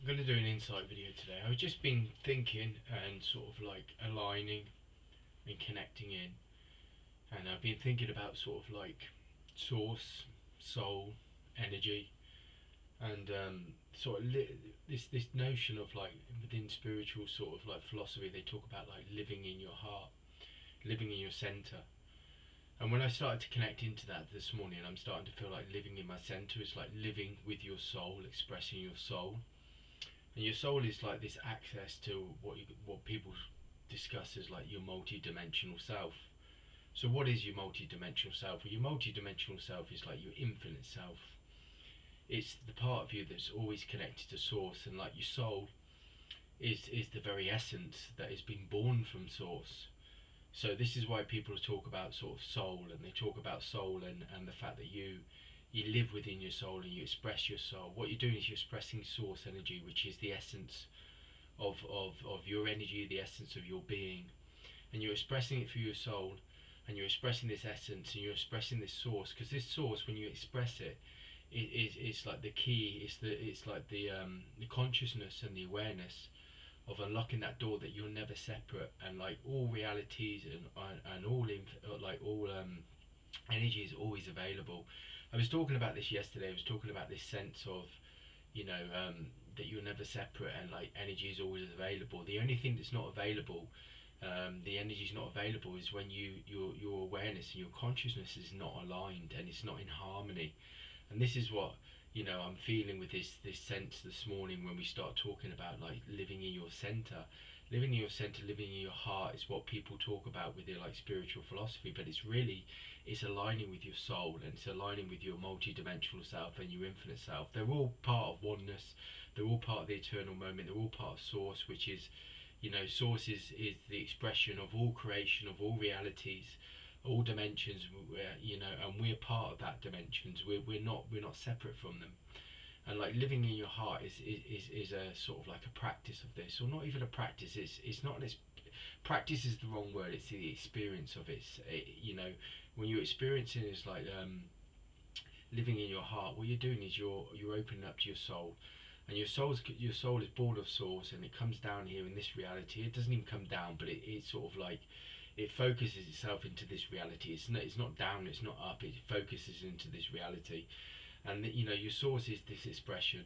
I'm going to do an insight video today. I've just been thinking and sort of like aligning and connecting in, and I've been thinking about sort of like source, soul, energy, and sort of this notion of like within spiritual sort of like philosophy they talk about like living in your heart, living in your center. And when I started to connect into that this morning, I'm starting to feel like living in my center is like living with your soul, expressing your soul. And your soul is like this access to what people discuss as like your multi-dimensional self. So what is your multi-dimensional self? Well, your multi-dimensional self is like your infinite self. It's the part of you that's always connected to source, and like your soul is the very essence that is being born from source. So this is why people talk about sort of soul, and they talk about soul and the fact that you live within your soul and you express your soul. What you're doing is you're expressing source energy, which is the essence of your energy, the essence of your being. And you're expressing it through your soul, and you're expressing this essence, and you're expressing this source, because this source, when you express it, it's like the key, it's like the consciousness and the awareness of unlocking that door that you're never separate, and like all realities and all energy is always available. I was talking about this yesterday. I was talking about this sense of, you know, that you're never separate, and like energy is always available. The only thing that's not available, the energy is not available, is when your awareness and your consciousness is not aligned and it's not in harmony. And this is what, you know, I'm feeling with this sense this morning when we start talking about like living in your center. Living in your center, living in your heart is what people talk about with their like spiritual philosophy, but it's aligning with your soul, and it's aligning with your multi-dimensional self and your infinite self. They're all part of oneness. They're all part of the eternal moment. They're all part of source, which is, you know, source is the expression of all creation, of all realities, all dimensions, you know, and we're part of that dimensions. We're not separate from them. And like living in your heart is a sort of like a practice of this, or not even a practice. It's not this. Practice is the wrong word. It's the experience of it. You know, when you're experiencing is like living in your heart. What you're doing is you're opening up to your soul, and your soul is born of source, and it comes down here in this reality. It doesn't even come down, but it's sort of like it focuses itself into this reality. It's not down, it's not up. It focuses into this reality. And you know, your source is this expression.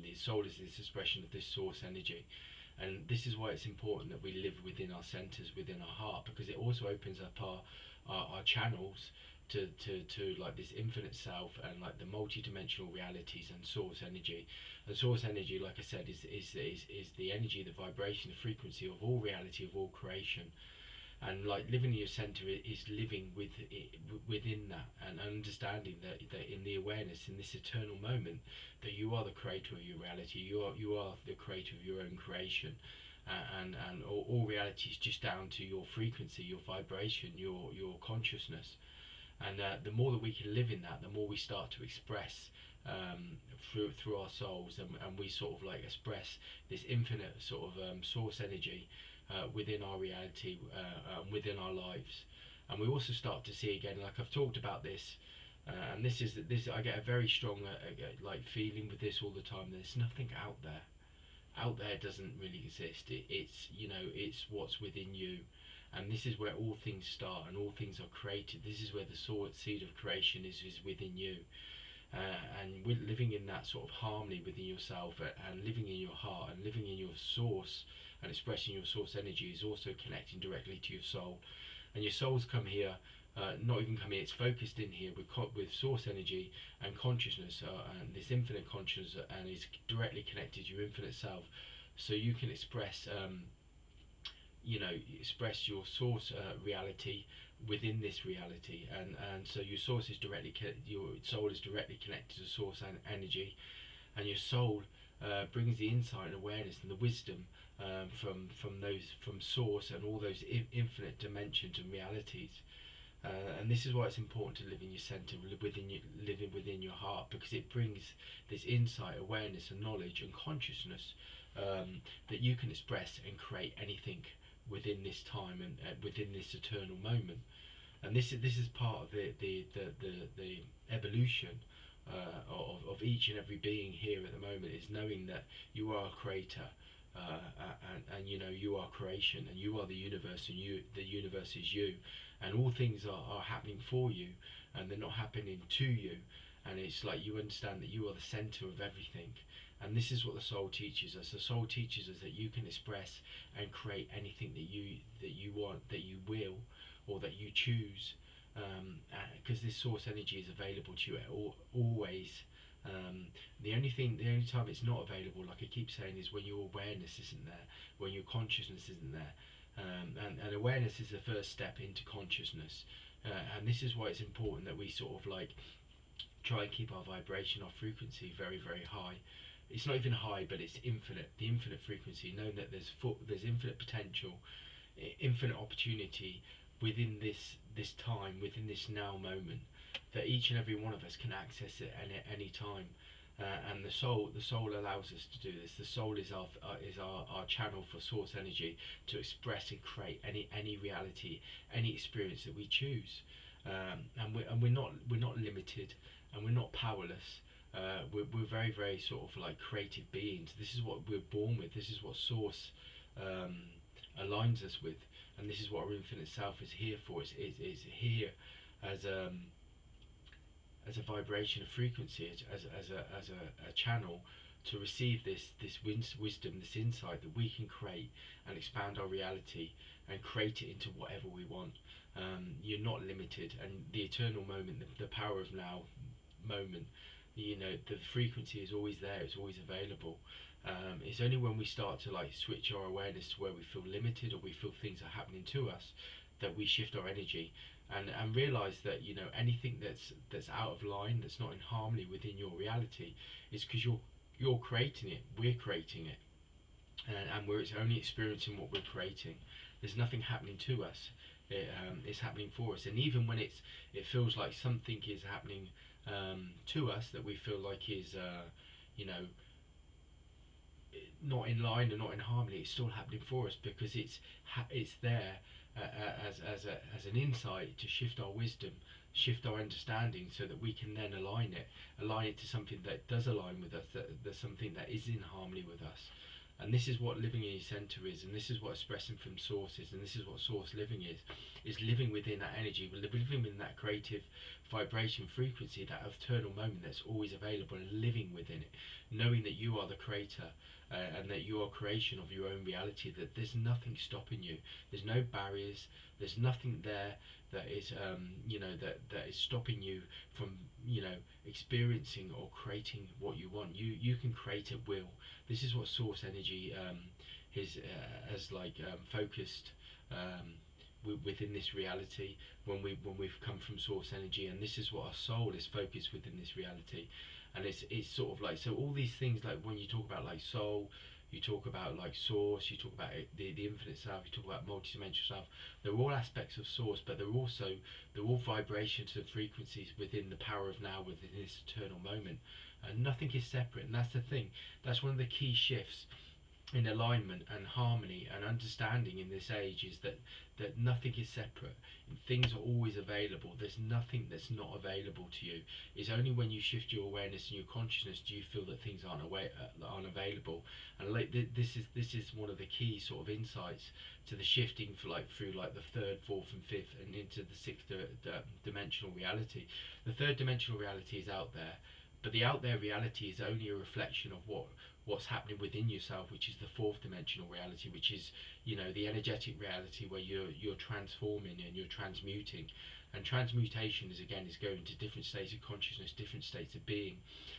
The soul is this expression of this source energy. And this is why it's important that we live within our centers, within our heart, because it also opens up our channels to like this infinite self and like the multi-dimensional realities and source energy. And source energy, like I said, is the energy, the vibration, the frequency of all reality, of all creation. And like living in your center is living within that, and understanding that in the awareness, in this eternal moment, that you are the creator of your reality. You are the creator of your own creation, and all reality is just down to your frequency, your vibration, your consciousness. And the more that we can live in that, the more we start to express through our souls, and we sort of like express this infinite sort of source energy within our reality, within our lives. And we also start to see again, like I've talked about this, and this I get a very strong like feeling with this all the time. There's nothing out there. Out there doesn't really exist. It's, you know, it's what's within you, and this is where all things start and all things are created. This is where the seed of creation is within you. And we're living in that sort of harmony within yourself, and living in your heart and living in your source and expressing your source energy is also connecting directly to your soul. And your soul's come here, not even come here, it's focused in here with source energy and consciousness, and this infinite consciousness, and is directly connected to your infinite self. So you can express, you know, express your source reality within this reality, and so your source is directly your soul is directly connected to source and energy, and your soul brings the insight and awareness and the wisdom from source and all those infinite dimensions and realities. And this is why it's important to live in your center, living within your heart, because it brings this insight, awareness, and knowledge and consciousness, that you can express and create anything within this time and within this eternal moment. And this is part of the evolution of each and every being here at the moment is knowing that you are a creator, and you know you are creation, and you are the universe, and the universe is you, and all things are happening for you, and they're not happening to you, and it's like you understand that you are the center of everything. And this is what the soul teaches us. The soul teaches us that you can express and create anything that you want, that you will, or that you choose, because this source energy is available to you always. Um, the only time it's not available, like I keep saying, is when your awareness isn't there, when your consciousness isn't there. And awareness is the first step into consciousness. And this is why it's important that we sort of like try and keep our vibration, our frequency very, very high. It's not even high, but it's infinite, the infinite frequency, knowing that there's infinite potential, infinite opportunity within this time, within this now moment, that each and every one of us can access it at any time. And the soul allows us to do this. The soul is our channel for source energy to express and create any reality, any experience that we choose. And we're not limited, and we're not powerless. We're very, very sort of like creative beings. This is what we're born with. This is what source um, aligns us with, and this is what our infinite self is here for. It's here as as a vibration of frequency, as a channel to receive this wisdom, this insight that we can create and expand our reality and create it into whatever we want. You're not limited, and the eternal moment, the power of now moment, you know, the frequency is always there, it's always available. It's only when we start to like switch our awareness to where we feel limited, or we feel things are happening to us, that we shift our energy and realize that, you know, anything that's out of line, that's not in harmony within your reality, is because you're creating it, we're creating it, and we're only experiencing what we're creating. There's nothing happening to us. It's happening for us, and even when it feels like something is happening to us that we feel like is you know, not in line and not in harmony, it's still happening for us, because it's there as an insight to shift our wisdom, shift our understanding, so that we can then align it to something that does align with us, that there's something that is in harmony with us. And this is what living in your center is, and this is what expressing from source is, and this is what source living is living within that energy, living within that creative vibration frequency, that eternal moment that's always available, and living within it, knowing that you are the creator, and that you are creation of your own reality, that there's nothing stopping you, there's no barriers, there's nothing there that is that is stopping you from, you know, experiencing or creating what you want. You can create at will. This is what source energy is has like focused within this reality, when we've come from source energy, and this is what our soul is focused within this reality. And it's sort of like, so all these things, like when you talk about like soul, you talk about like source, you talk about the infinite self, you talk about multidimensional self, they're all aspects of source, but they're all vibrations and frequencies within the power of now, within this eternal moment, and nothing is separate. And that's the thing, that's one of the key shifts in alignment and harmony and understanding in this age, is that nothing is separate. Things are always available. There's nothing that's not available to you. It's only when you shift your awareness and your consciousness do you feel that things aren't available. And like this is one of the key sort of insights to the shifting for like through like the third, fourth, and fifth, and into the sixth dimensional reality. The third dimensional reality is out there, but the out there reality is only a reflection of what's happening within yourself, which is the fourth dimensional reality, which is, you know, the energetic reality, where you're transforming and you're transmuting. And transmutation is going to different states of consciousness, different states of being.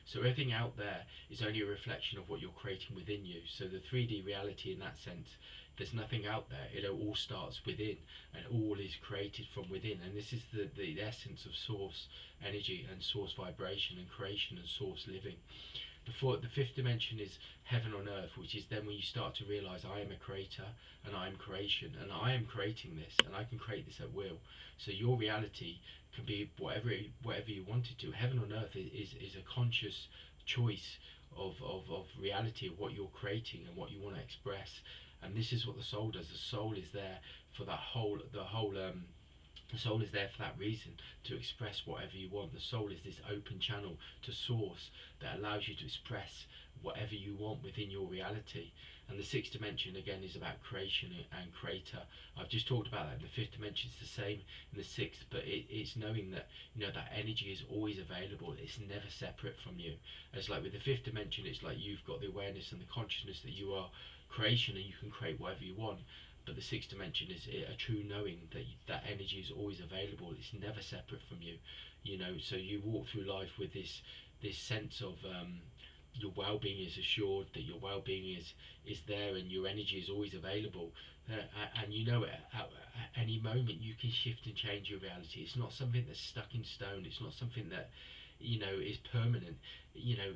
So everything out there is only a reflection of what you're creating within you. So the 3D reality, in that sense, there's nothing out there. It all starts within, and all is created from within. And this is the essence of source energy and source vibration and creation and source living. The fifth dimension is heaven on earth, which is then when you start to realize I am a creator, and I am creation, and I am creating this, and I can create this at will. So your reality can be whatever you want it to. Heaven on earth is a conscious choice of reality, of what you're creating and what you want to express. And this is what the soul does. The soul is there for the whole The soul is there for that reason, to express whatever you want. The soul is this open channel to source that allows you to express whatever you want within your reality. And the sixth dimension again is about creation and creator. I've just talked about that in the fifth dimension. It's the same in the sixth, but it's knowing that, you know, that energy is always available. It's never separate from you. It's like with the fifth dimension, it's like you've got the awareness and the consciousness that you are creation and you can create whatever you want. But the sixth dimension is a true knowing that that energy is always available. It's never separate from you, you know. So you walk through life with this sense of your well-being is assured, that your well-being is there, and your energy is always available. And you know, at any moment you can shift and change your reality. It's not something that's stuck in stone. It's not something that, you know, is permanent. You know,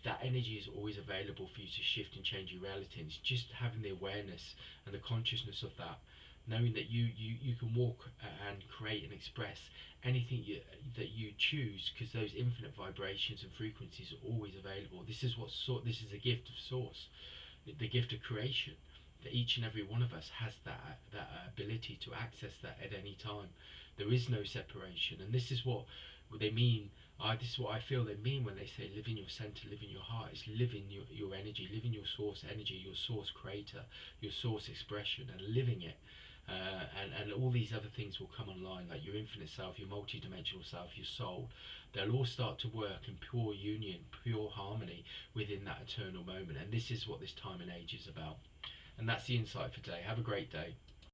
that energy is always available for you to shift and change your reality. And it's just having the awareness and the consciousness of that, knowing that you can walk and create and express anything that you choose, because those infinite vibrations and frequencies are always available. This is this is a gift of source, the gift of creation, that each and every one of us has that ability to access that at any time. There is no separation, and this is what they mean. This is what I feel they mean when they say live in your center, live in your heart. It's live in your energy, live in your source energy, your source creator, your source expression, and living it. And all these other things will come online, like your infinite self, your multi-dimensional self, your soul. They'll all start to work in pure union, pure harmony within that eternal moment. And this is what this time and age is about. And that's the insight for today. Have a great day.